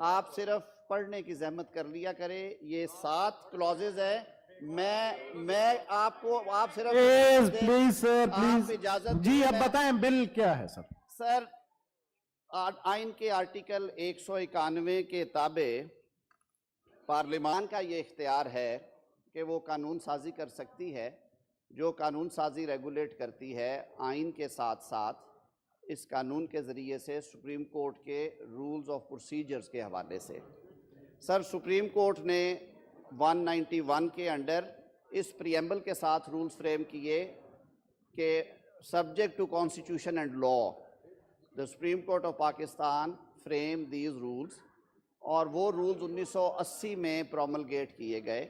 آپ صرف پڑھنے کی زحمت کر لیا کرے. یہ 7 کلوزز ہیں. میں آپ کو آپ صرف پلیز سر پلیز اجازت جی اب بتائیں بل کیا ہے سر. سر آئین کے آرٹیکل 191 کے تابع پارلیمان کا یہ اختیار ہے کہ وہ قانون سازی کر سکتی ہے. جو قانون سازی ریگولیٹ کرتی ہے آئین کے ساتھ ساتھ اس قانون کے ذریعے سے سپریم کورٹ کے رولز آف پروسیجرز کے حوالے سے. سر سپریم کورٹ نے 191 کے انڈر اس پریمبل کے ساتھ رولز فریم کیے کہ subject to constitution and law the Supreme Court of Pakistan frame these rules اور وہ رولز 1980 میں پروملگیٹ کیے گئے.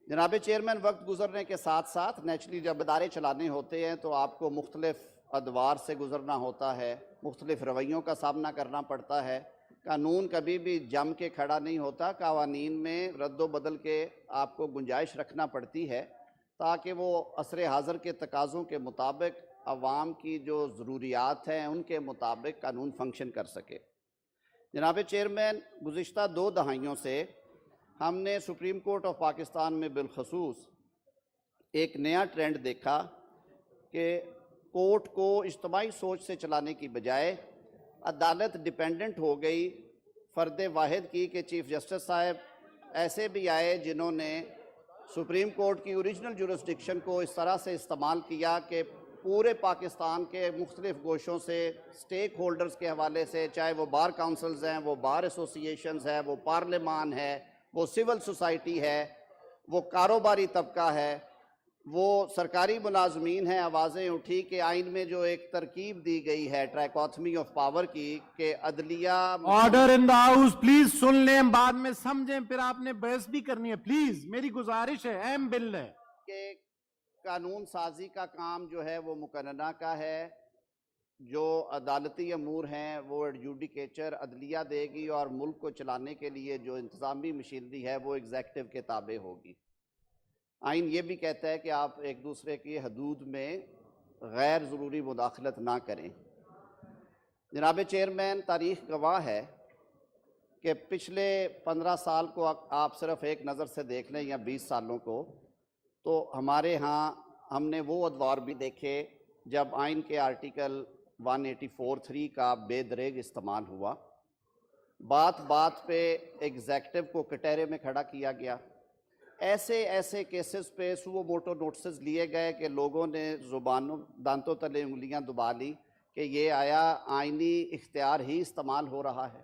جناب چیئرمین وقت گزرنے کے ساتھ ساتھ نیچرلی جب ادارے چلانے ہوتے ہیں تو آپ کو مختلف ادوار سے گزرنا ہوتا ہے, مختلف رویوں کا سامنا کرنا پڑتا ہے. قانون کبھی بھی جم کے کھڑا نہیں ہوتا, قوانین میں رد و بدل کے آپ کو گنجائش رکھنا پڑتی ہے تاکہ وہ عصر حاضر کے تقاضوں کے مطابق عوام کی جو ضروریات ہیں ان کے مطابق قانون فنکشن کر سکے. جناب چیئرمین گزشتہ 2 دہائیوں سے ہم نے سپریم کورٹ آف پاکستان میں بالخصوص ایک نیا ٹرینڈ دیکھا کہ کورٹ کو اجتماعی سوچ سے چلانے کی بجائے عدالت ڈیپینڈنٹ ہو گئی فرد واحد کی کہ چیف جسٹس صاحب ایسے بھی آئے جنہوں نے سپریم کورٹ کی اوریجنل جورسڈکشن کو اس طرح سے استعمال کیا کہ پورے پاکستان کے مختلف گوشوں سے سٹیک ہولڈرز کے حوالے سے, چاہے وہ بار کاؤنسلز ہیں, وہ بار ایسوسییشنز ہیں, وہ پارلیمان ہے, وہ سول سوسائٹی ہے, وہ کاروباری طبقہ ہے, وہ سرکاری ملازمین ہیں, آوازیں اٹھی کہ آئین میں جو ایک ترکیب دی گئی ہے ٹرائکوتھمی آف پاور کی کہ عدلیہ order in the house please سن لیں بعد میں سمجھیں پھر آپ نے بحث بھی کرنی ہے. پلیز میری گزارش ہے, اہم بل ہے کہ قانون سازی کا کام جو ہے وہ مقننہ کا ہے, جو عدالتی امور ہیں وہ ایڈجوڈیکیچر عدلیہ دے گی اور ملک کو چلانے کے لیے جو انتظامی مشینری ہے وہ ایگزیکٹو کے تابع ہوگی. آئین یہ بھی کہتا ہے کہ آپ ایک دوسرے کی حدود میں غیر ضروری مداخلت نہ کریں. جناب چیئرمین تاریخ گواہ ہے کہ پچھلے 15 سال کو آپ صرف ایک نظر سے دیکھ لیں یا 20 سالوں کو, تو ہمارے ہاں ہم نے وہ ادوار بھی دیکھے جب آئین کے آرٹیکل 184(3) کا بے دریغ استعمال ہوا. بات بات پہ ایگزیکٹو کو کٹہرے میں کھڑا کیا گیا. ایسے کیسز پہ سو موٹو نوٹسز لیے گئے کہ لوگوں نے زبانوں دانتوں تلے انگلیاں دبا لی کہ یہ آیا آئینی اختیار ہی استعمال ہو رہا ہے.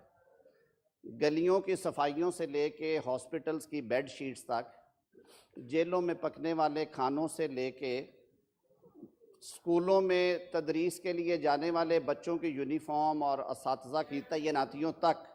گلیوں کی صفائیوں سے لے کے ہاسپٹلز کی بیڈ شیٹس تک, جیلوں میں پکنے والے کھانوں سے لے کے اسکولوں میں تدریس کے لیے جانے والے بچوں کی یونیفارم اور اساتذہ کی تعیناتیوں تک,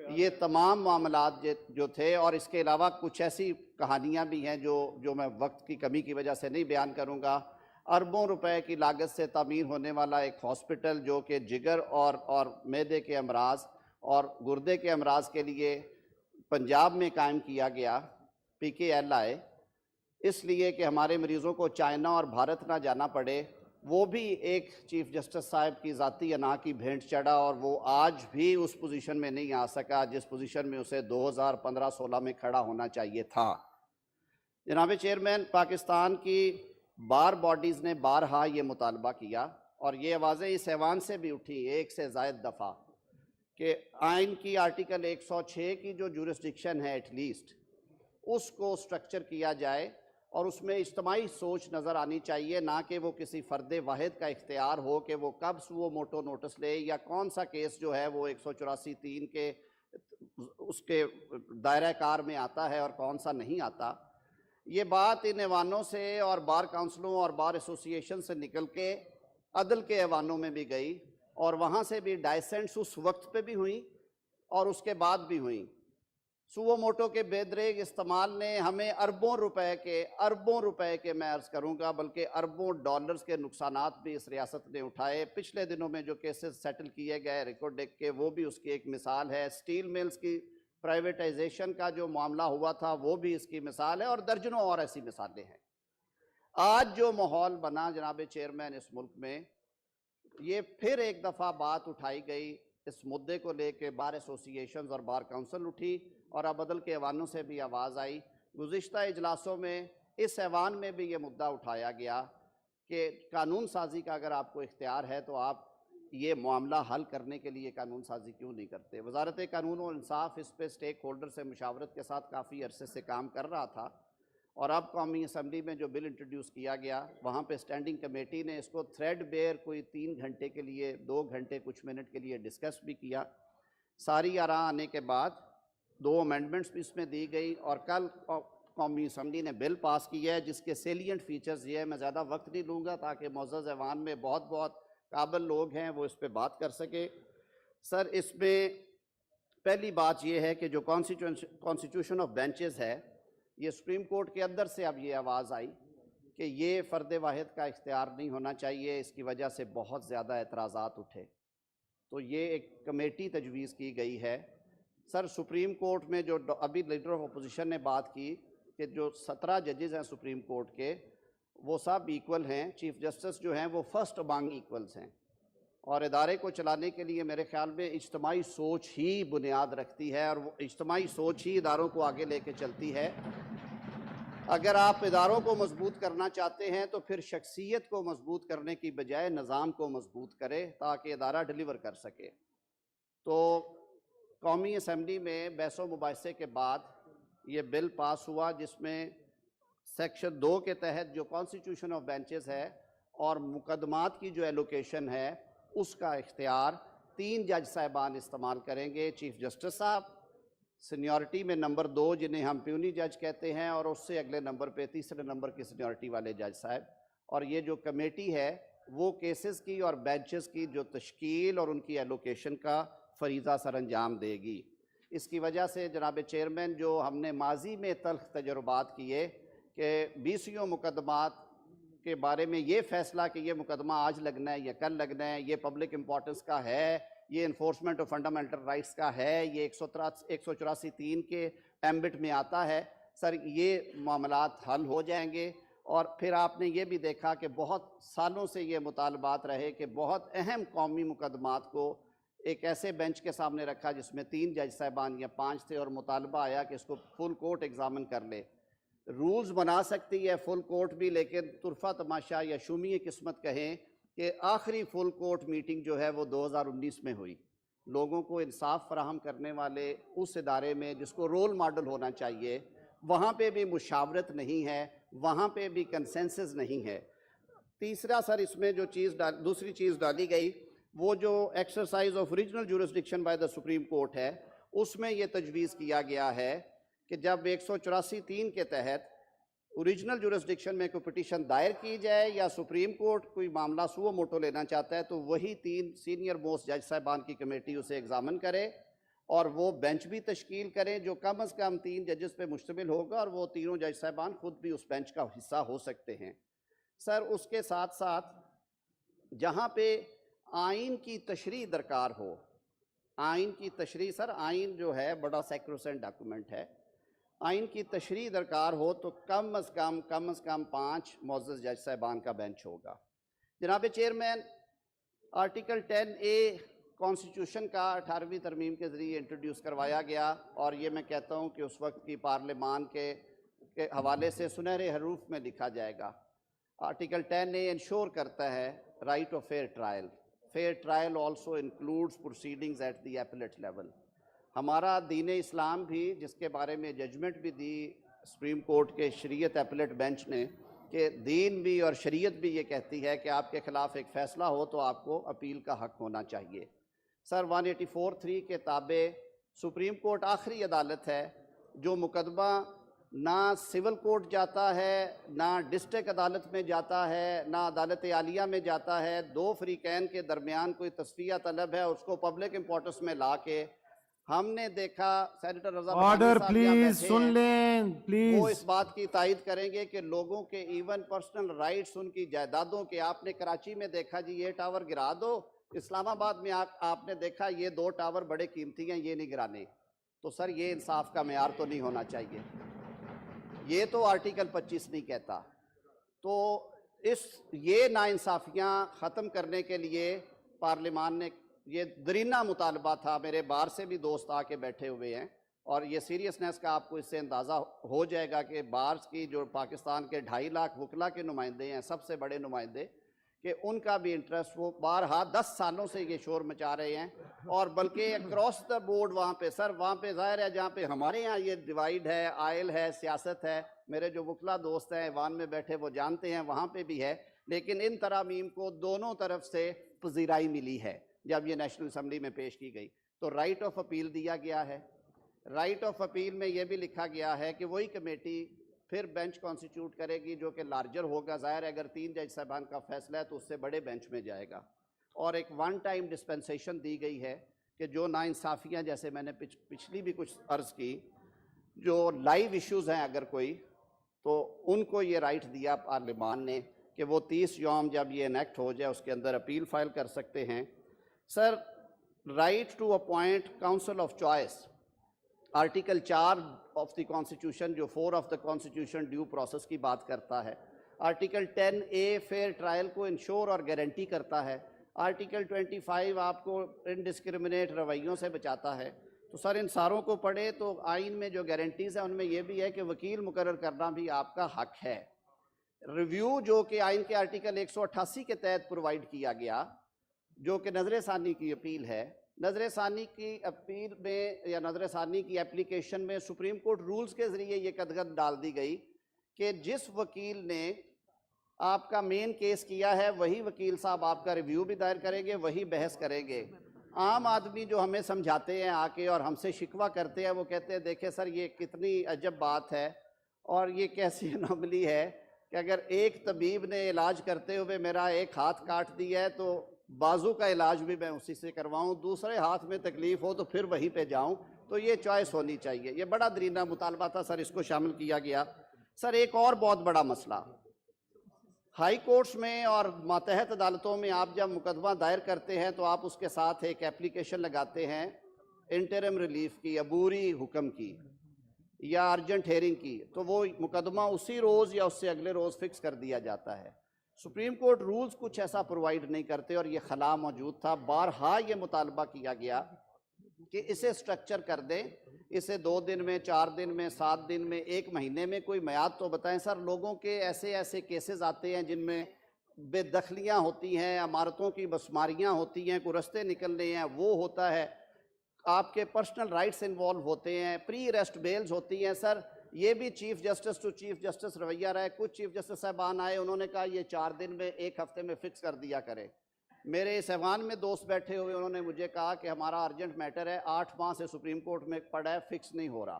یہ تمام معاملات جو تھے. اور اس کے علاوہ کچھ ایسی کہانیاں بھی ہیں جو میں وقت کی کمی کی وجہ سے نہیں بیان کروں گا. اربوں روپے کی لاگت سے تعمیر ہونے والا ایک ہاسپٹل جو کہ جگر اور معدے کے امراض اور گردے کے امراض کے لیے پنجاب میں قائم کیا گیا, PKL آئے, اس لیے کہ ہمارے مریضوں کو چائنا اور بھارت نہ جانا پڑے. وہ بھی ایک چیف جسٹس صاحب کی ذاتی انا کی بھینٹ چڑھا اور وہ آج بھی اس پوزیشن میں نہیں آ سکا جس پوزیشن میں اسے 2015-16 میں کھڑا ہونا چاہیے تھا. جناب چیئرمین پاکستان کی بار باڈیز نے بارہا یہ مطالبہ کیا اور یہ آوازیں اس ایوان سے بھی اٹھی ایک سے زائد دفعہ کہ آئین کی آرٹیکل 106 کی جو جورسڈکشن ہے ایٹ لیسٹ اس کو سٹرکچر کیا جائے اور اس میں اجتماعی سوچ نظر آنی چاہیے, نہ کہ وہ کسی فرد واحد کا اختیار ہو کہ وہ کب وہ موٹو نوٹس لے یا کون سا کیس جو ہے وہ 184(3) کے اس کے دائرہ کار میں آتا ہے اور کون سا نہیں آتا. یہ بات ان ایوانوں سے اور بار کاؤنسلوں اور بار ایسوسییشن سے نکل کے عدل کے ایوانوں میں بھی گئی اور وہاں سے بھی ڈائسنٹس اس وقت پہ بھی ہوئیں اور اس کے بعد بھی ہوئیں. سو موٹو کے بے دریغ استعمال نے ہمیں اربوں روپے کے میں عرض کروں گا بلکہ اربوں ڈالرز کے نقصانات بھی اس ریاست نے اٹھائے. پچھلے دنوں میں جو کیسز سیٹل کیے گئے ریکارڈ ڈیک کے وہ بھی اس کی ایک مثال ہے. سٹیل ملز کی پرائیویٹائزیشن کا جو معاملہ ہوا تھا وہ بھی اس کی مثال ہے اور درجنوں اور ایسی مثالیں ہیں. آج جو ماحول بنا جناب چیئرمین اس ملک میں, یہ پھر ایک دفعہ بات اٹھائی گئی اس مدعے کو لے کے بار ایسوسیشنز اور بار کونسل اٹھی اور اب عدل کے ایوانوں سے بھی آواز آئی. گزشتہ اجلاسوں میں اس ایوان میں بھی یہ مدعا اٹھایا گیا کہ قانون سازی کا اگر آپ کو اختیار ہے تو آپ یہ معاملہ حل کرنے کے لیے قانون سازی کیوں نہیں کرتے. وزارت قانون و انصاف اس پہ سٹیک ہولڈر سے مشاورت کے ساتھ کافی عرصے سے کام کر رہا تھا، اور اب قومی اسمبلی میں جو بل انٹروڈیوس کیا گیا وہاں پہ اسٹینڈنگ کمیٹی نے اس کو تھریڈ بیئر کوئی 3 گھنٹے کے لیے 2 گھنٹے کچھ منٹ کے لیے ڈسکس بھی کیا. ساری آراء آنے کے بعد 2 امینڈمنٹس بھی اس میں دی گئی اور کل قومی اسمبلی نے بل پاس کیا ہے جس کے سیلینٹ فیچرز یہ ہے. میں زیادہ وقت نہیں لوں گا تاکہ معزز ایوان میں بہت قابل لوگ ہیں وہ اس پہ بات کر سکے. سر اس میں پہلی بات یہ ہے کہ جو کانسٹیٹیوشن آف بینچز ہے یہ سپریم کورٹ کے اندر سے اب یہ آواز آئی کہ یہ فرد واحد کا اختیار نہیں ہونا چاہیے. اس کی وجہ سے بہت زیادہ اعتراضات اٹھے تو یہ ایک کمیٹی تجویز کی گئی ہے. سر سپریم کورٹ میں جو ابھی لیڈر آف اپوزیشن نے بات کی کہ جو 17 ججز ہیں سپریم کورٹ کے وہ سب ایکول ہیں. چیف جسٹس جو ہیں وہ فرسٹ امانگ ایکولز ہیں، اور ادارے کو چلانے کے لیے میرے خیال میں اجتماعی سوچ ہی بنیاد رکھتی ہے، اور وہ اجتماعی سوچ ہی اداروں کو آگے لے کے چلتی ہے. اگر آپ اداروں کو مضبوط کرنا چاہتے ہیں تو پھر شخصیت کو مضبوط کرنے کی بجائے نظام کو مضبوط کرے تاکہ ادارہ ڈیلیور کر سکے. تو قومی اسمبلی میں بحث و مباحثے کے بعد یہ بل پاس ہوا جس میں سیکشن 2 کے تحت جو کانسٹیٹیوشن آف بینچز ہے اور مقدمات کی جو ایلوکیشن ہے اس کا اختیار 3 جج صاحبان استعمال کریں گے. چیف جسٹس صاحب سینیورٹی میں نمبر 2 جنہیں ہم پیونی جج کہتے ہیں، اور اس سے اگلے نمبر پہ تیسرے نمبر کی سینیورٹی والے جج صاحب. اور یہ جو کمیٹی ہے وہ کیسز کی اور بینچز کی جو تشکیل اور ان کی ایلوکیشن کا فریضہ سر انجام دے گی. اس کی وجہ سے جناب چیئرمین جو ہم نے ماضی میں تلخ تجربات کیے کہ 20 مقدمات کے بارے میں یہ فیصلہ کہ یہ مقدمہ آج لگنا ہے یا کل لگنا ہے، یہ پبلک امپورٹنس کا ہے، یہ انفورسمنٹ آف فنڈامنٹل رائٹس کا ہے، یہ 184(3) کے ایمبٹ میں آتا ہے. سر یہ معاملات حل ہو جائیں گے. اور پھر آپ نے یہ بھی دیکھا کہ بہت سالوں سے یہ مطالبات رہے کہ بہت اہم قومی مقدمات کو ایک ایسے بینچ کے سامنے رکھا جس میں 3 جج صاحبان یا 5 تھے، اور مطالبہ آیا کہ اس کو فل کورٹ ایگزامن کر لے. رولز بنا سکتی ہے فل کورٹ بھی، لیکن طرفہ تماشا یا شومی قسمت کہیں کہ آخری فل کورٹ میٹنگ جو ہے وہ 2019 میں ہوئی. لوگوں کو انصاف فراہم کرنے والے اس ادارے میں جس کو رول ماڈل ہونا چاہیے وہاں پہ بھی مشاورت نہیں ہے، وہاں پہ بھی کنسنسس نہیں ہے. تیسرا سر اس میں جو دوسری چیز ڈالی گئی وہ جو exercise of original jurisdiction by the supreme court ہے، اس میں یہ تجویز کیا گیا ہے کہ جب 184(3) کے تحت اوریجنل جورسڈکشن میں کوئی پٹیشن دائر کی جائے یا سپریم کورٹ کوئی معاملہ سو موٹو لینا چاہتا ہے تو وہی 3 سینئر موسٹ جج صاحبان کی کمیٹی اسے ایگزامن کرے اور وہ بینچ بھی تشکیل کریں جو کم از کم 3 ججز پہ مشتمل ہوگا، اور وہ تینوں جج صاحبان خود بھی اس بینچ کا حصہ ہو سکتے ہیں. سر اس کے ساتھ ساتھ جہاں پہ آئین کی تشریح درکار ہو، آئین کی تشریح، سر آئین جو ہے بڑا سیکروسینٹ ڈاکومنٹ ہے، آئین کی تشریح درکار ہو تو کم از کم 5 معزز جج صاحبان کا بینچ ہوگا. جناب چیئرمین، آرٹیکل 10A کانسٹیٹیوشن کا 18ویں ترمیم کے ذریعے انٹروڈیوس کروایا گیا، اور یہ میں کہتا ہوں کہ اس وقت کی پارلیمان کے حوالے سے سنہرے حروف میں لکھا جائے گا. آرٹیکل 10A انشور کرتا ہے right of fair trial. Fair trial also includes proceedings at the appellate level. ہمارا دین اسلام بھی، جس کے بارے میں ججمنٹ بھی دی سپریم کورٹ کے شریعت ایپلیٹ بینچ نے، کہ دین بھی اور شریعت بھی یہ کہتی ہے کہ آپ کے خلاف ایک فیصلہ ہو تو آپ کو اپیل کا حق ہونا چاہیے. سر 184(3) کے تابع سپریم کورٹ آخری عدالت ہے جو مقدمہ نہ سول کورٹ جاتا ہے، نہ ڈسٹرکٹ عدالت میں جاتا ہے، نہ عدالت عالیہ میں جاتا ہے. 2 فریقین کے درمیان کوئی تصفیہ طلب ہے، اس کو پبلک امپورٹنس میں لا کے ہم نے دیکھا سینیٹر رضا آرڈر صاحب پلیز سن لیں وہ پلیز. اس بات کی تائید کریں گے کہ لوگوں کے ایون پرسنل رائٹس، ان کی جائیدادوں کے، آپ نے کراچی میں دیکھا جی یہ ٹاور گرا دو، اسلام آباد میں آپ نے دیکھا یہ 2 ٹاور بڑے قیمتی ہیں یہ نہیں گرانے. تو سر یہ انصاف کا معیار تو نہیں ہونا چاہیے. یہ تو آرٹیکل 25 نہیں کہتا. تو یہ ناانصافیاں ختم کرنے کے لیے پارلیمان نے یہ درینہ مطالبہ تھا. میرے باہر سے بھی دوست آ کے بیٹھے ہوئے ہیں اور یہ سیریسنس کا آپ کو اس سے اندازہ ہو جائے گا کہ باہر کی جو پاکستان کے 2.5 لاکھ وکلا کے نمائندے ہیں, سب سے بڑے نمائندے, کہ ان کا بھی انٹرسٹ, وہ بارہا 10 سالوں سے یہ شور مچا رہے ہیں. اور بلکہ اکراس دا بورڈ وہاں پہ سر, وہاں پہ ظاہر ہے جہاں پہ ہمارے ہاں یہ ڈیوائیڈ ہے, آئل ہے, سیاست ہے, میرے جو وکلا دوست ہیں ایوان میں بیٹھے وہ جانتے ہیں, وہاں پہ بھی ہے. لیکن ان ترامیم کو دونوں طرف سے پذیرائی ملی ہے جب یہ نیشنل اسمبلی میں پیش کی گئی. تو رائٹ آف اپیل دیا گیا ہے. رائٹ آف اپیل میں یہ بھی لکھا گیا ہے کہ وہی کمیٹی پھر بینچ کانسٹیٹیوٹ کرے گی جو کہ لارجر ہوگا. ظاہر ہے اگر 3 جج صاحبان کا فیصلہ ہے تو اس سے بڑے بینچ میں جائے گا. اور ایک ون ٹائم ڈسپنسیشن دی گئی ہے کہ جو ناانصافیاں, جیسے میں نے پچھلی بھی کچھ عرض کی, جو لائیو ایشوز ہیں اگر کوئی, تو ان کو یہ رائٹ دیا پارلیمان نے کہ وہ 30 یوم جب یہ انیکٹ ہو جائے اس کے اندر اپیل فائل کر سکتے ہیں. Sir, right to appoint counsel of choice, article 4 of the constitution جو 4 of the constitution due process کی بات کرتا ہے. آرٹیکل 10A فیئر ٹرائل کو انشور اور گارنٹی کرتا ہے. آرٹیکل 25 آپ کو انڈسکرمنیٹ رویوں سے بچاتا ہے. تو سر ان ساروں کو پڑھے تو آئین میں جو گارنٹیز ہیں ان میں یہ بھی ہے کہ وکیل مقرر کرنا بھی آپ کا حق ہے. ریویو جو کہ آئین کے آرٹیکل 188 کے تحت پرووائڈ کیا گیا, جو کہ نظر ثانی کی اپیل ہے, نظر ثانی کی اپیل میں یا نظر ثانی کی اپلیکیشن میں سپریم کورٹ رولز کے ذریعے یہ قدغن ڈال دی گئی کہ جس وکیل نے آپ کا مین کیس کیا ہے وہی وکیل صاحب آپ کا ریویو بھی دائر کریں گے, وہی بحث کریں گے. عام آدمی جو ہمیں سمجھاتے ہیں آ کے اور ہم سے شکوہ کرتے ہیں, وہ کہتے ہیں دیکھیں سر یہ کتنی عجب بات ہے اور یہ کیسی انوملی ہے کہ اگر ایک طبیب نے علاج کرتے ہوئے میرا ایک ہاتھ کاٹ دیا ہے تو بازو کا علاج بھی میں اسی سے کرواؤں, دوسرے ہاتھ میں تکلیف ہو تو پھر وہیں پہ جاؤں. تو یہ چوائس ہونی چاہیے. یہ بڑا درینہ مطالبہ تھا سر, اس کو شامل کیا گیا. سر ایک اور بہت بڑا مسئلہ, ہائی کورٹس میں اور ماتحت عدالتوں میں آپ جب مقدمہ دائر کرتے ہیں تو آپ اس کے ساتھ ایک اپلیکیشن لگاتے ہیں انٹرم ریلیف کی, عبوری حکم کی یا ارجنٹ ہیئرنگ کی, تو وہ مقدمہ اسی روز یا اس سے اگلے روز فکس کر دیا جاتا ہے. سپریم کورٹ رولز کچھ ایسا پرووائڈ نہیں کرتے اور یہ خلا موجود تھا. بارہا یہ مطالبہ کیا گیا کہ اسے سٹرکچر کر دیں, اسے 2 دن میں, 4 دن میں, 7 دن میں, 1 مہینے میں, کوئی میعاد تو بتائیں. سر لوگوں کے ایسے کیسز آتے ہیں جن میں بے دخلیاں ہوتی ہیں, عمارتوں کی بسماریاں ہوتی ہیں, کوئی رستے نکلنے ہیں وہ ہوتا ہے, آپ کے پرسنل رائٹس انوالو ہوتے ہیں, پری اریسٹ بیلز ہوتی ہیں. سر یہ بھی chief justice to chief justice رویہ رہا ہے. کچھ چیف جسٹس صاحبان آئے, انہوں نے کہا یہ 4 دن میں, 1 ہفتے میں فکس کر دیا کرے. میرے اس ایوان میں دوست بیٹھے ہوئے, انہوں نے مجھے کہا کہ ہمارا ارجنٹ میٹر ہے, 8 ماہ سے سپریم کورٹ میں پڑا ہے, فکس نہیں ہو رہا.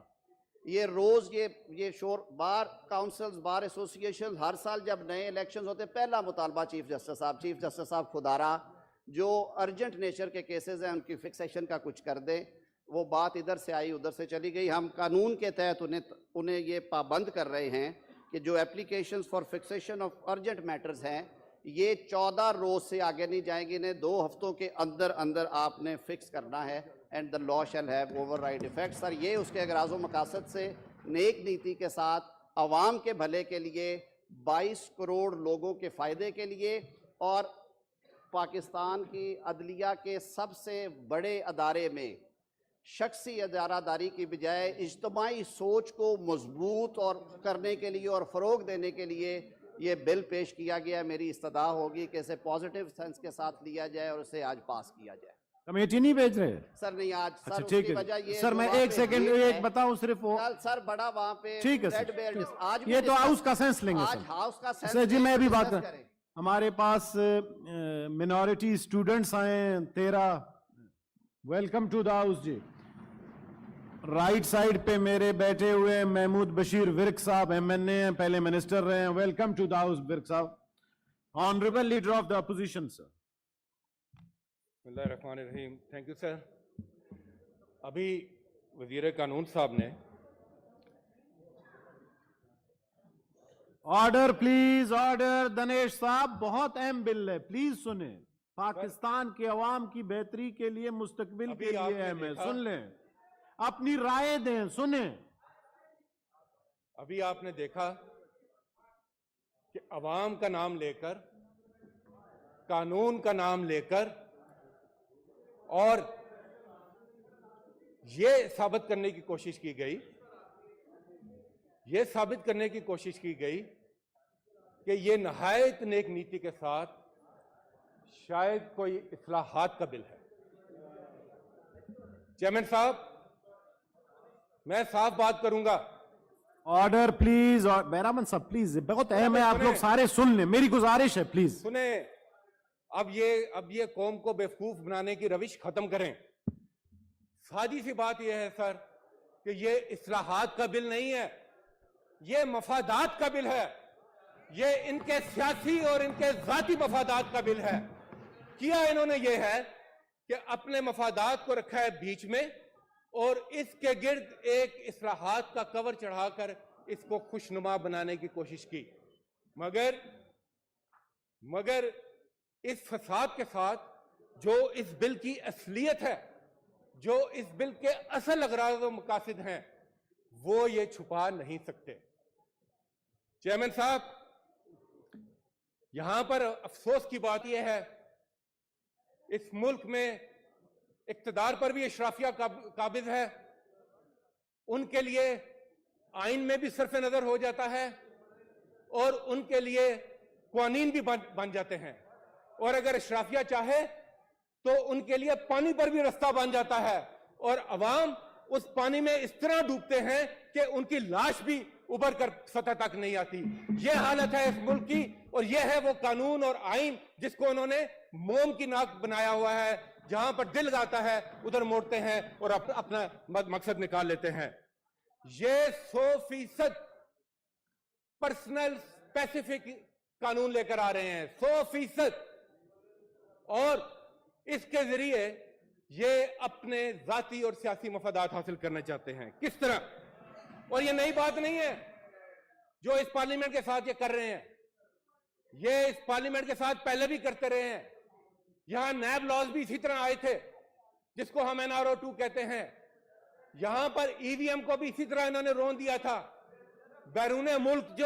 یہ روز یہ شور, بار کاؤنسلز, بار ایسوسیشن, ہر سال جب نئے الیکشنز ہوتے پہلا مطالبہ چیف جسٹس صاحب خدارہ جو ارجنٹ نیچر کے کیسز ہیں ان کی فکسیشن کا کچھ کر دیں. وہ بات ادھر سے آئی ادھر سے چلی گئی. ہم قانون کے تحت انہیں یہ پابند کر رہے ہیں کہ جو applications for fixation of urgent matters ہیں یہ 14 روز سے آگے نہیں جائیں گے, انہیں 2 ہفتوں کے اندر آپ نے فکس کرنا ہے. And the law shall have override effect. Sir یہ اس کے اغراض و مقاصد سے نیک نیتی کے ساتھ عوام کے بھلے کے لیے, 22 کروڑ لوگوں کے فائدے کے لیے, اور پاکستان کی عدلیہ کے سب سے بڑے ادارے میں شخصی ادارہ داری کی بجائے اجتماعی سوچ کو مضبوط اور کرنے کے لیے اور فروغ دینے کے لیے یہ بل پیش کیا گیا. میری استدعا ہوگی کہ اسے پازیٹیو سینس کے ساتھ لیا جائے اور اسے آج پاس کیا جائے. کمیٹی نہیں بھیج رہے سر؟ نہیں آج سر, اچھا اس ٹھیک کی ہے وجہ یہ سر, میں 1 سیکنڈ ایک بتاؤں صرف وہ سر بڑا وہاں پہ ٹھیک ہے ریڈ بیل, آج یہ تو ہاؤس کا سینس لیں گے آج ہاؤس کا سر. سینس جی میں بھی بات ڈسکس کریں. ہمارے پاس منورٹی اسٹوڈنٹس آئے ہیں 13. Welcome to the house. جی رائٹ سائڈ پہ میرے بیٹھے ہوئے محمود بشیر ورک صاحب MNA ہیں, پہلے منسٹر رہے ہیں. Welcome to the house Virk sahib. Honourable leader of the opposition sir. بسم اللہ الرحمن الرحیم. Thank you sir. ابھی وزیر قانون صاحب نے آرڈر پلیز, آرڈر. دنیش صاحب بہت اہم بل ہے, پلیز سنیں. پاکستان کے عوام کی بہتری کے لیے, مستقبل کے لیے اہم ہے, سن لیں, اپنی رائے دیں, سنیں. ابھی آپ نے دیکھا کہ عوام کا نام لے کر, قانون کا نام لے کر اور یہ ثابت کرنے کی کوشش کی گئی کہ یہ نہایت نیک نیتی کے ساتھ شاید کوئی اصلاحات کا بل ہے. چیئرمین صاحب، میں صاف بات کروں گا. Order please. بیرامن صاحب پلیز، بہت اہم ہے، آپ لوگ سارے سن لیں، میری گزارش ہے پلیز. سنیں، اب یہ قوم کو بیوقوف بنانے کی روش ختم کریں. سادی سی بات یہ ہے سر کہ یہ اصلاحات کا بل نہیں ہے، یہ مفادات کا بل ہے. یہ ان کے سیاسی اور ان کے ذاتی مفادات کا بل ہے. کیا انہوں نے یہ ہے کہ اپنے مفادات کو رکھا ہے بیچ میں اور اس کے گرد ایک اصلاحات کا کور چڑھا کر اس کو خوشنما بنانے کی کوشش کی. مگر اس فساد کے ساتھ جو اس بل کی اصلیت ہے، جو اس بل کے اصل اغراض و مقاصد ہیں، وہ یہ چھپا نہیں سکتے. چیئرمین صاحب، یہاں پر افسوس کی بات یہ ہے، اس ملک میں اقتدار پر بھی اشرافیہ قابض ہے. ان کے لیے آئین میں بھی صرف نظر ہو جاتا ہے اور ان کے لیے قوانین بھی بن جاتے ہیں، اور اگر اشرافیہ چاہے تو ان کے لیے پانی پر بھی رستہ بن جاتا ہے، اور عوام اس پانی میں اس طرح ڈوبتے ہیں کہ ان کی لاش بھی ابھر کر سطح تک نہیں آتی. یہ حالت ہے اس ملک کی، اور یہ ہے وہ قانون اور آئین جس کو انہوں نے موم کی ناک بنایا ہوا ہے. جہاں پر دل آتا ہے ادھر موڑتے ہیں اور اپنا مقصد نکال لیتے ہیں. یہ 100% پرسنل اسپیسیفک قانون لے کر آ رہے ہیں، 100%، اور اس کے ذریعے یہ اپنے ذاتی اور سیاسی مفادات حاصل کرنا چاہتے ہیں. کس طرح؟ اور یہ نئی بات نہیں ہے جو اس پارلیمنٹ کے ساتھ یہ کر رہے ہیں، یہ اس پارلیمنٹ کے ساتھ پہلے بھی کرتے رہے ہیں. یہاں نیب لاز بھی اسی طرح آئے تھے جس کو ہم NRO2 کہتے ہیں. یہاں پر EVM کو بھی اسی طرح انہوں نے رون دیا تھا. بیرون ملک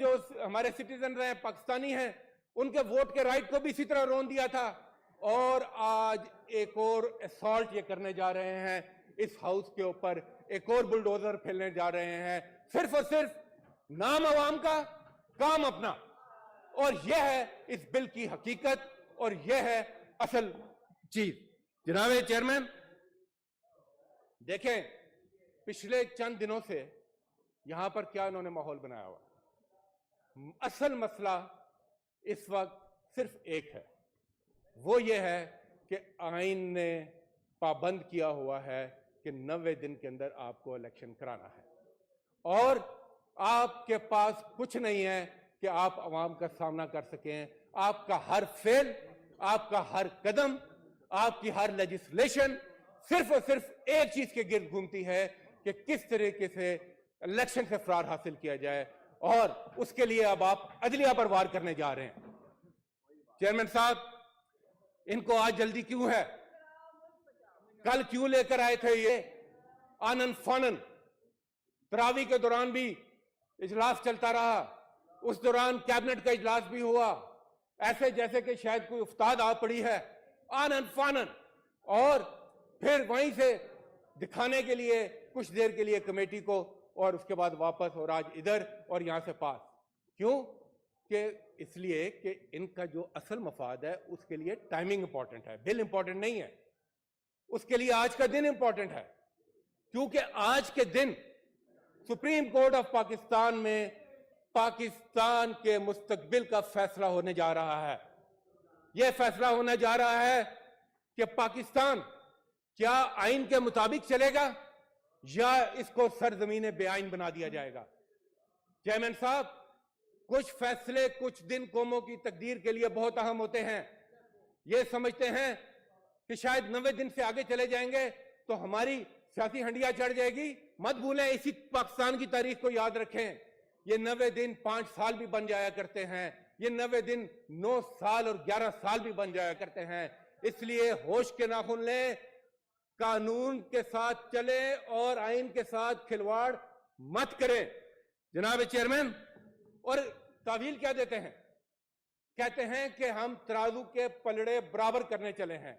جو ہمارے سٹیزن ہیں، پاکستانی ہیں، ان کے ووٹ کے رائٹ کو بھی اسی طرح رون دیا تھا. اور آج ایک اور اسالٹ یہ کرنے جا رہے ہیں اس ہاؤس کے اوپر، ایک اور بلڈوزر پھیلنے جا رہے ہیں، صرف اور صرف نام عوام کا، کام اپنا. اور یہ ہے اس بل کی حقیقت، اور یہ ہے اصل چیز. جناب چیئرمین، دیکھیں پچھلے چند دنوں سے یہاں پر کیا انہوں نے ماحول بنایا ہوا. اصل مسئلہ اس وقت صرف ایک ہے، وہ یہ ہے کہ آئین نے پابند کیا ہوا ہے کہ 90 دن کے اندر آپ کو الیکشن کرانا ہے، اور آپ کے پاس کچھ نہیں ہے کہ آپ عوام کا سامنا کر سکیں. آپ کا ہر فعل، آپ کا ہر قدم، آپ کی ہر لیجسلیشن صرف اور صرف ایک چیز کے گرد گھومتی ہے کہ کس طریقے سے الیکشن سے فرار حاصل کیا جائے، اور اس کے لیے اب آپ عدلیہ پر وار کرنے جا رہے ہیں. چیئرمین صاحب، ان کو آج جلدی کیوں ہے؟ کل کیوں لے کر آئے تھے یہ آنن فانن؟ تراویح کے دوران بھی اجلاس چلتا رہا، اس دوران کیبنٹ کا اجلاس بھی ہوا، ایسے جیسے کہ شاید کوئی افتاد آ پڑی ہے، آنن فانن، اور پھر وہیں سے دکھانے کے لیے کچھ دیر کے لیے کمیٹی کو، اور اس کے بعد واپس، اور آج ادھر، اور یہاں سے پاس. کیوں؟ کہ اس لیے کہ ان کا جو اصل مفاد ہے اس کے لیے ٹائمنگ امپورٹنٹ ہے، بل امپورٹنٹ نہیں ہے. اس کے لیے آج کا دن امپورٹنٹ ہے، کیونکہ آج کے دن سپریم کورٹ آف پاکستان میں پاکستان کے مستقبل کا فیصلہ ہونے جا رہا ہے. یہ فیصلہ ہونے جا رہا ہے کہ پاکستان کیا آئین کے مطابق چلے گا یا اس کو سرزمین بے آئین بنا دیا جائے گا. چیئرمین صاحب، کچھ فیصلے کچھ دن قوموں کی تقدیر کے لیے بہت اہم ہوتے ہیں. یہ سمجھتے ہیں کہ شاید 90 دن سے آگے چلے جائیں گے تو ہماری سیاسی ہنڈیا چڑھ جائے گی. مت بھولیں، اسی پاکستان کی تاریخ کو یاد رکھیں. یہ 90 دن 5 سال بھی بن جایا کرتے ہیں، یہ 90 دن 9 سال اور 11 سال بھی بن جایا کرتے ہیں. اس لیے ہوش کے ناخن لیں، قانون کے ساتھ چلیں اور آئین کے ساتھ کھلواڑ مت کریں. جناب چیئرمین، اور تعویل کیا دیتے ہیں؟ کہتے ہیں کہ ہم ترازو کے پلڑے برابر کرنے چلے ہیں.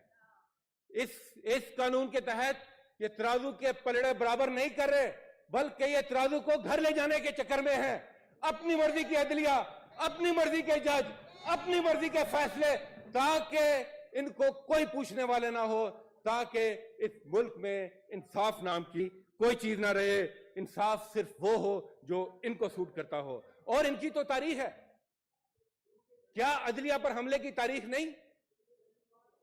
اس قانون کے تحت یہ ترازو کے پلڑے برابر نہیں کر رہے، بلکہ یہ ترازو کو گھر لے جانے کے چکر میں ہیں. اپنی مرضی کی عدلیہ، اپنی مرضی کے جج، اپنی مرضی کے فیصلے، تاکہ ان کو کوئی پوچھنے والے نہ ہو، تاکہ اس ملک میں انصاف نام کی کوئی چیز نہ رہے. انصاف صرف وہ ہو جو ان کو سوٹ کرتا ہو. اور ان کی تو تاریخ ہے. کیا عدلیہ پر حملے کی تاریخ نہیں؟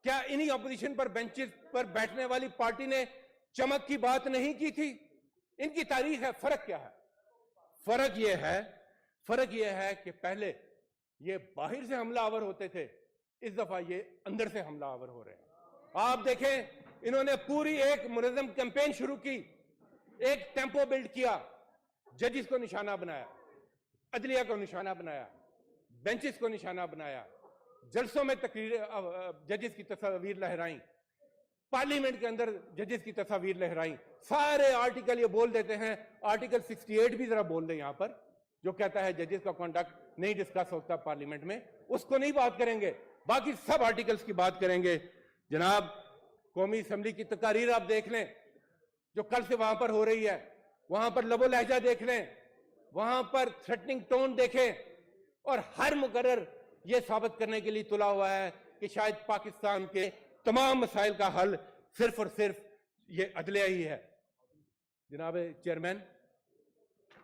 کیا انہی اپوزیشن پر بینچز پر بیٹھنے والی پارٹی نے چمک کی بات نہیں کی تھی؟ ان کی تاریخ ہے. فرق کیا ہے؟ فرق یہ ہے کہ پہلے یہ باہر سے حملہ آور ہوتے تھے، اس دفعہ یہ اندر سے حملہ آور ہو رہے ہیں. آپ دیکھیں، انہوں نے پوری ایک منظم کیمپین شروع کی، ایک ٹیمپو بلڈ کیا، ججز کو نشانہ بنایا، عدلیہ کو نشانہ بنایا، بینچز کو نشانہ بنایا، جلسوں میں ججز کی تصاویر لہرائیں، پارلیمنٹ کے اندر ججز کی تصاویر لہرائیں. سارے آرٹیکل یہ بول دیتے ہیں. آرٹیکل 68 بھی ذرا بول دیں یہاں پر، جو کہتا ہے ججز کا کنڈکٹ نہیں ڈسکس ہوتا پارلیمنٹ میں، اس کو نہیں بات کریں گے، باقی سب آرٹیکلز کی بات کریں گے. جناب، قومی اسمبلی کی تقاریر آپ دیکھ لیں جو کل سے وہاں پر ہو رہی ہے، وہاں پر لب و لہجہ دیکھ لیں، وہاں پر تھریٹننگ ٹون دیکھیں، اور ہر مقرر یہ ثابت کرنے کے لیے تلا ہوا ہے کہ شاید پاکستان کے تمام مسائل کا حل صرف اور صرف یہ عدلیہ ہی ہے. جناب چیئرمین،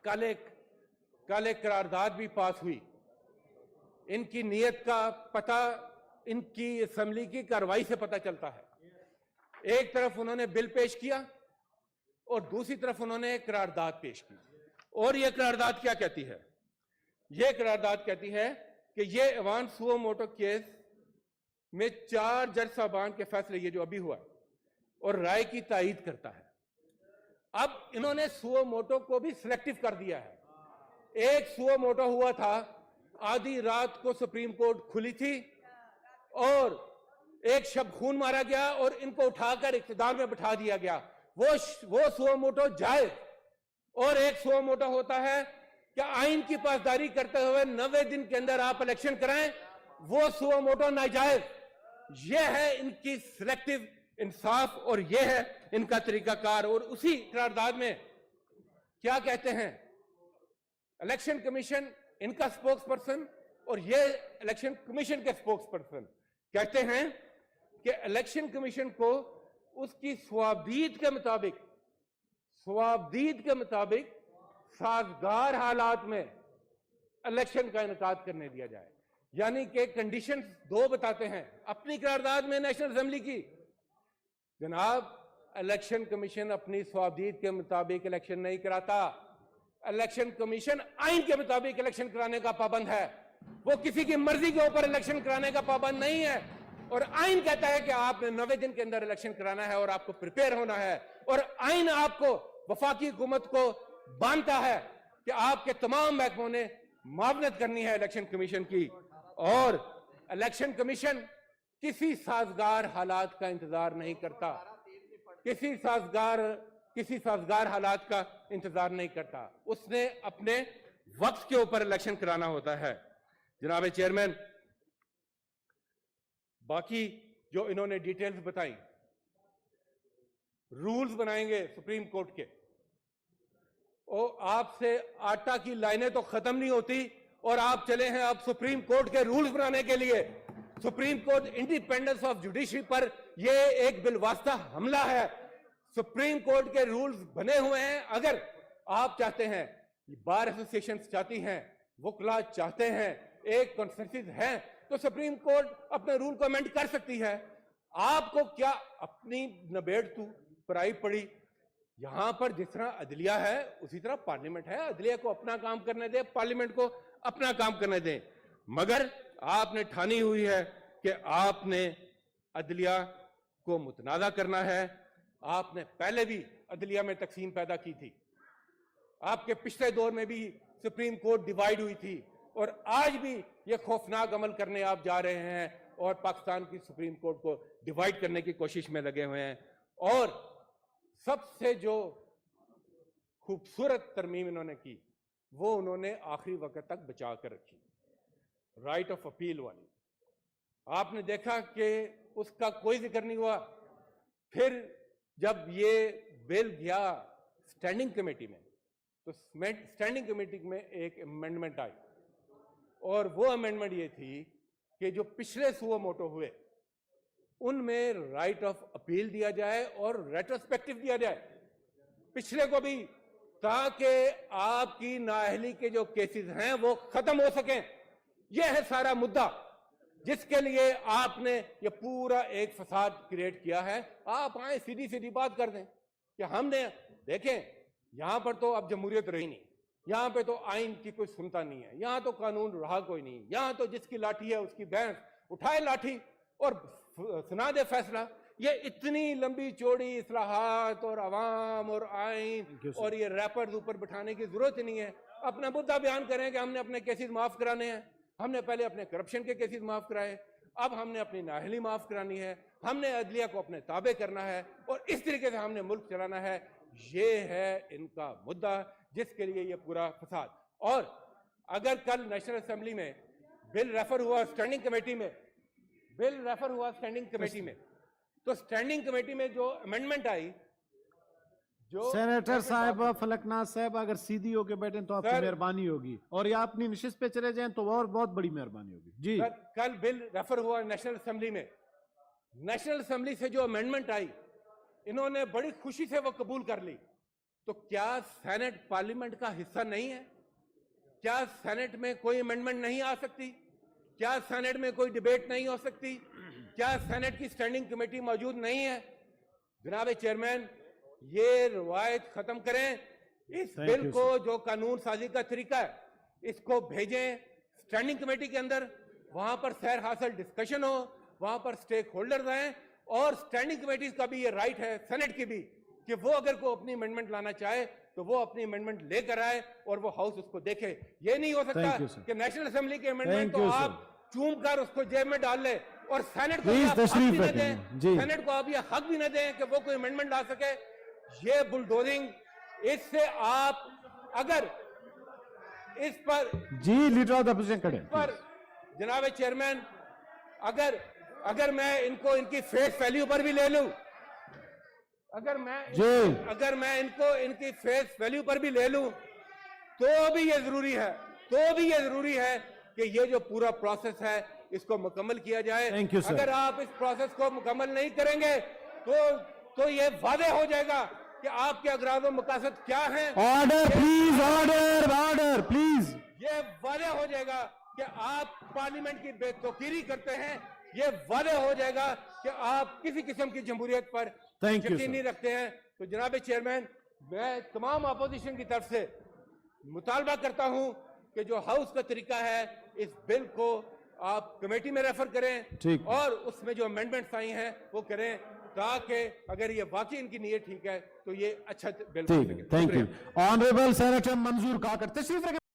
کل ایک قرارداد بھی پاس ہوئی. ان کی نیت کا پتہ ان کی اسمبلی کی کارروائی سے پتہ چلتا ہے. ایک طرف انہوں نے بل پیش کیا اور دوسری طرف انہوں نے قرارداد پیش کی. اور یہ قرارداد کیا کہتی ہے؟ یہ قرارداد کہتی ہے کہ یہ ایوان سوو موٹو کیس میں 4 جج صاحبان کے فیصلے، یہ جو ابھی ہوا، اور رائے کی تائید کرتا ہے. اب انہوں نے سوو موٹو کو بھی سلیکٹیو کر دیا ہے. ایک سوو موٹو ہوا تھا، آدھی رات کو سپریم کورٹ کھلی تھی اور ایک شب خون مارا گیا اور ان کو اٹھا کر اقتدار میں بٹھا دیا گیا. وہ سوو موٹو جائز. اور ایک سوو موٹو ہوتا ہے کہ آئین کی پاسداری کرتے ہوئے 90 دن کے اندر آپ الیکشن کرائیں، وہ سوو موٹو ناجائز. یہ ہے ان کی سلیکٹیو انصاف، اور یہ ہے ان کا طریقہ کار. اور اسی قرارداد میں کیا کہتے ہیں؟ الیکشن کمیشن ان کا سپوکس پرسن اور یہ الیکشن کمیشن کے سپوکس پرسن کہتے ہیں کہ الیکشن کمیشن کو اس کی صوابدید کے مطابق سازگار حالات میں الیکشن کا انعقاد کرنے دیا جائے. یعنی کہ کنڈیشنز 2 بتاتے ہیں اپنی قرارداد میں نیشنل اسمبلی کی. جناب، الیکشن کمیشن اپنی صوابدید کے مطابق الیکشن نہیں کراتا. الیکشن کمیشن آئین کے مطابق الیکشن کرانے کا پابند ہے. وہ کسی کی مرضی کے اوپر الیکشن کرانے کا پابند نہیں ہے. اور آئین کہتا ہے کہ آپ نے 90 دن کے اندر الیکشن کرانا ہے اور آپ کو پریپیئر ہونا ہے. اور آئین آپ کو، وفاقی حکومت کو باندھتا ہے کہ آپ کے تمام محکموں نے معاونت کرنی ہے الیکشن کمیشن کی. اور الیکشن کمیشن کسی سازگار حالات کا انتظار نہیں کرتا. کسی سازگار حالات کا انتظار نہیں کرتا. اس نے اپنے وقت کے اوپر الیکشن کرانا ہوتا ہے. جناب چیئرمین، باقی جو انہوں نے ڈیٹیلز بتائیں، رولز بنائیں گے سپریم کورٹ کے، اور آپ سے آٹا کی لائنیں تو ختم نہیں ہوتی اور آپ چلے ہیں اب سپریم کورٹ کے رولز بنانے کے لیے. Supreme court independence of judiciary پر یہ ایک بالواسطہ حملہ ہے. سپریم کورٹ کے رولز بنے ہوئے ہیں. اگر آپ چاہتے ہیں، بار ایسوسیشنز چاہتی ہیں، وکلا چاہتے ہیں، ایک کنسنسس ہے، تو سپریم کورٹ اپنے رول کو امینڈ کر سکتی ہے. آپ کو کیا اپنی نبیڑ تو پرائی پڑی؟ یہاں پر جس طرح عدلیہ ہے اسی طرح پارلیمنٹ ہے. عدلیہ کو اپنا کام کرنے دیں، پارلیمنٹ کو اپنا کام کرنے دیں. مگر آپ نے ٹھانی ہوئی ہے کہ آپ نے عدلیہ کو متنازع کرنا ہے. آپ نے پہلے بھی عدلیہ میں تقسیم پیدا کی تھی. آپ کے پچھلے دور میں بھی سپریم کورٹ ڈیوائیڈ ہوئی تھی، اور آج بھی یہ خوفناک عمل کرنے آپ جا رہے ہیں اور پاکستان کی سپریم کورٹ کو ڈیوائیڈ کرنے کی کوشش میں لگے ہوئے ہیں. اور سب سے جو خوبصورت ترمیم انہوں نے کی، وہ انہوں نے آخری وقت تک بچا کر رکھی، رائٹ آف اپیل والی. آپ نے دیکھا کہ اس کا کوئی ذکر نہیں ہوا. پھر جب یہ بل گیا اسٹینڈنگ کمیٹی میں تو اسٹینڈنگ کمیٹی میں ایک امینڈمنٹ آئی اور وہ امینڈمنٹ یہ تھی کہ جو پچھلے سو موٹو ہوئے ان میں رائٹ آف اپیل دیا جائے اور ریٹروسپیکٹو دیا جائے پچھلے کو بھی، تاکہ آپ کی نااہلی کے جو کیسز ہیں وہ ختم ہو سکیں. یہ ہے سارا مدعا جس کے لیے آپ نے یہ پورا ایک فساد کریٹ کیا ہے. آپ آئیں سیدھی سیدھی بات کر دیں کہ ہم نے دیکھیں یہاں پر تو اب جمہوریت رہی نہیں، یہاں پہ تو آئین کی کوئی سنتا نہیں ہے، یہاں تو قانون رہا کوئی نہیں، یہاں تو جس کی لاٹھی ہے اس کی بھینس اٹھائے لاٹھی اور سنا دے فیصلہ. یہ اتنی لمبی چوڑی اصلاحات اور عوام اور آئین اور یہ ریپرز اوپر بٹھانے کی ضرورت نہیں ہے. اپنا مدعا بیان کریں کہ ہم نے اپنے کیسز معاف کرانے ہیں. ہم نے پہلے اپنے کرپشن کے کیسز معاف کرائے، اب ہم نے اپنی نااہلی معاف کرانی ہے، ہم نے عدلیہ کو اپنے تابع کرنا ہے اور اس طریقے سے ہم نے ملک چلانا ہے. یہ ہے ان کا مدعا جس کے لیے یہ پورا فساد. اور اگر کل نیشنل اسمبلی میں بل ریفر ہوا اسٹینڈنگ کمیٹی میں، تو اسٹینڈنگ کمیٹی میں جو امینڈمنٹ آئی، جو سینیٹر صاحب فلک ناز صاحب اگر سیدھی ہو کے بیٹھیں تو آپ کی مہربانی ہوگی، اور یا اپنی نشست پہ چلے جائیں تو اور بہت بڑی مہربانی ہوگی. جی کل بل ریفر ہوا نیشنل اسمبلی میں، نیشنل اسمبلی سے جو امینڈمنٹ آئی انہوں نے بڑی خوشی سے وہ قبول کر لی. تو کیا سینٹ پارلیمنٹ کا حصہ نہیں ہے؟ کیا سینٹ میں کوئی امینڈمنٹ نہیں آ سکتی؟ کیا سینٹ میں کوئی ڈیبیٹ نہیں ہو سکتی؟ کیا سینٹ کی اسٹینڈنگ کمیٹی موجود نہیں ہے؟ جناب چیئرمین، یہ روایت ختم کریں. اس بل کو جو قانون سازی کا طریقہ ہے اس کو بھیجیں اسٹینڈنگ کمیٹی کے اندر، وہاں پر سیر حاصل ڈسکشن ہو، وہاں پر سٹیک ہولڈرز آئیں، اور اسٹینڈنگ کمیٹیز کا بھی یہ رائٹ ہے، سینٹ کی بھی، کہ وہ اگر کوئی اپنی امینڈمنٹ لانا چاہے تو وہ اپنی امینڈمنٹ لے کر آئے اور وہ ہاؤس اس کو دیکھے. یہ نہیں ہو سکتا کہ نیشنل اسمبلی کے امینڈمنٹ تو آپ چوم کر اس کو جیب میں ڈال لیں اور سینٹ کو آپ حق بھی نہ دیں، سینٹ کو آپ یہ حق بھی نہ دیں کہ وہ کوئی امینڈمنٹ لا سکے. یہ بلڈوزنگ، اس سے آپ اگر اس پر جی لیڈر آف دا اپوزیشن کھڑے پر جناب چیئرمین، اگر میں ان کو ان کی فیس ویلیو پر بھی لے لوں، اگر میں ان کو ان کی فیس ویلیو پر بھی لے لوں تو بھی یہ ضروری ہے کہ یہ جو پورا پروسیس ہے اس کو مکمل کیا جائے. اگر آپ اس پروسیس کو مکمل نہیں کریں گے تو یہ واضح ہو جائے گا کہ آپ کے اغراض و مقاصد کیا ہیں. Order please, order please. یہ واضح ہو جائے گا کہ آپ پارلیمنٹ کی بے توقیری کرتے ہیں. یہ واضح ہو جائے گا کہ آپ کسی قسم کی جمہوریت پر یقین نہیں رکھتے ہیں. تو جناب چیئرمین، میں تمام اپوزیشن کی طرف سے مطالبہ کرتا ہوں کہ جو ہاؤس کا طریقہ ہے اس بل کو آپ کمیٹی میں ریفر کریں اور اس میں جو امینڈمنٹس آئی ہیں وہ کریں، تاکہ اگر یہ واقعی ان کی نیت ٹھیک ہے تو یہ اچھا بل بن سکے. Thank you. آنریبل سینیٹر منظور کاکڑ تشریف رکھیں.